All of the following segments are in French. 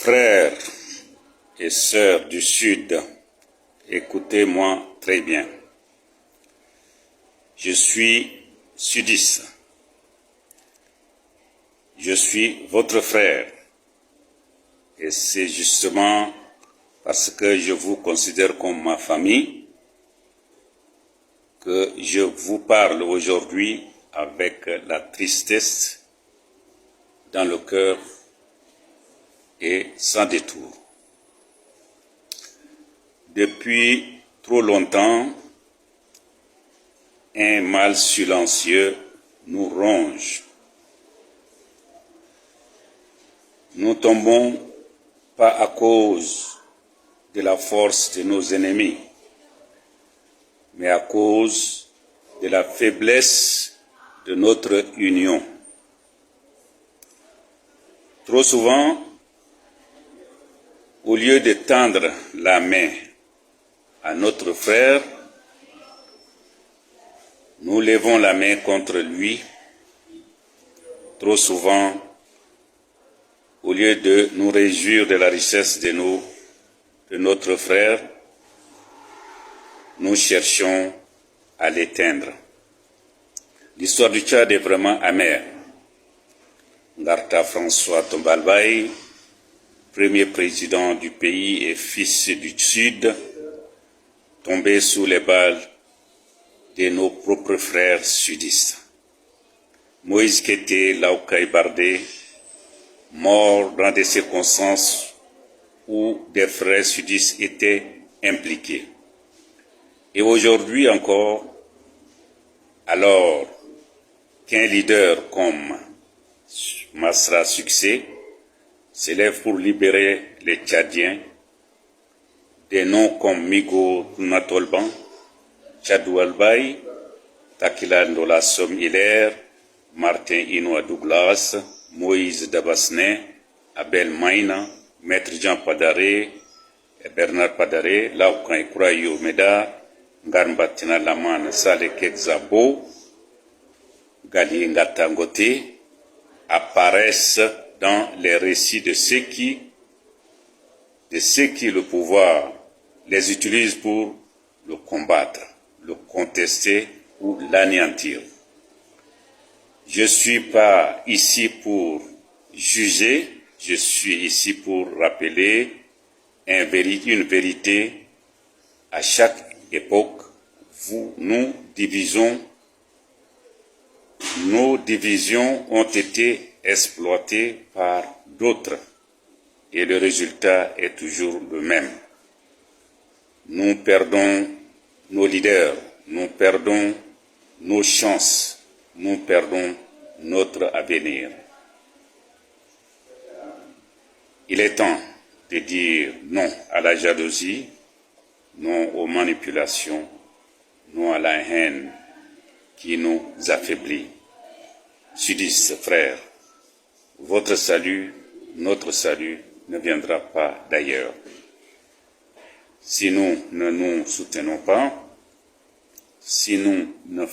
Frères et sœurs du Sud, écoutez-moi très bien. Je suis sudiste. Je suis votre frère. Et c'est justement parce que je vous considère comme ma famille que je vous parle aujourd'hui avec la tristesse dans le cœur et sans détour. Depuis trop longtemps, un mal silencieux nous ronge. Nous tombons pas à cause de la force de nos ennemis, mais à cause de la faiblesse de notre union. Trop souvent, au lieu de tendre la main à notre frère, nous levons la main contre lui. Trop souvent, au lieu de nous réjouir de la richesse de notre frère, nous cherchons à l'éteindre. L'histoire du Tchad est vraiment amère. Ngarta François Tombalbaye, premier président du pays et fils du Sud, tombé sous les balles de nos propres frères sudistes. Moïse Kété Laoukaï Bardé, mort dans des circonstances où des frères sudistes étaient impliqués. Et aujourd'hui encore, alors qu'un leader comme Masra Succès s'élève pour libérer les Tchadiens, des noms comme Migo Natolban, Tchadou Albaï, Takila Ndola Som Hilaire, Martin Inoua Douglas, Moïse Dabasné, Abel Maïna, Maître Jean Padaré, Bernard Padaré, Laoukan Kouraïo Meda, Ngarmbatina Laman Sale Kekzabo, Gali Ngatangote, apparaissent dans les récits de ceux qui le pouvoir les utilise pour le combattre, le contester ou l'anéantir. Je ne suis pas ici pour juger, je suis ici pour rappeler une vérité. À chaque époque, nos divisions ont été exploitées par d'autres et le résultat est toujours le même. Nous perdons nos leaders, nous perdons nos chances, nous perdons notre avenir. Il est temps de dire non à la jalousie, non aux manipulations, non à la haine qui nous affaiblit. Sudistes, frères, votre salut, notre salut ne viendra pas d'ailleurs. Si nous ne nous soutenons pas, si nous ne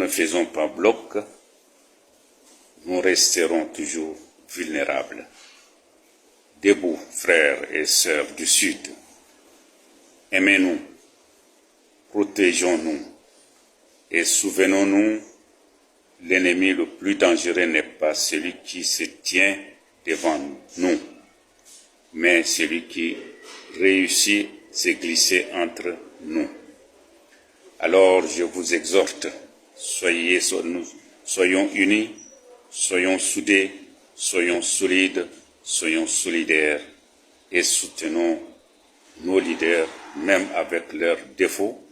faisons pas bloc, nous resterons toujours vulnérables. Debout, frères et sœurs du Sud, aimez-nous, protégeons-nous et souvenons-nous, l'ennemi le plus dangereux n'est pas celui qui se tient devant nous, mais celui qui réussit à se glisser entre nous. Alors je vous exhorte, soyons unis, soyons soudés, soyons solides, soyons solidaires et soutenons nos leaders, même avec leurs défauts.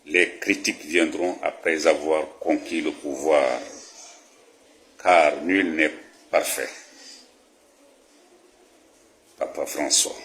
Les critiques viendront après avoir conquis le pouvoir, car nul n'est parfait. Papa François.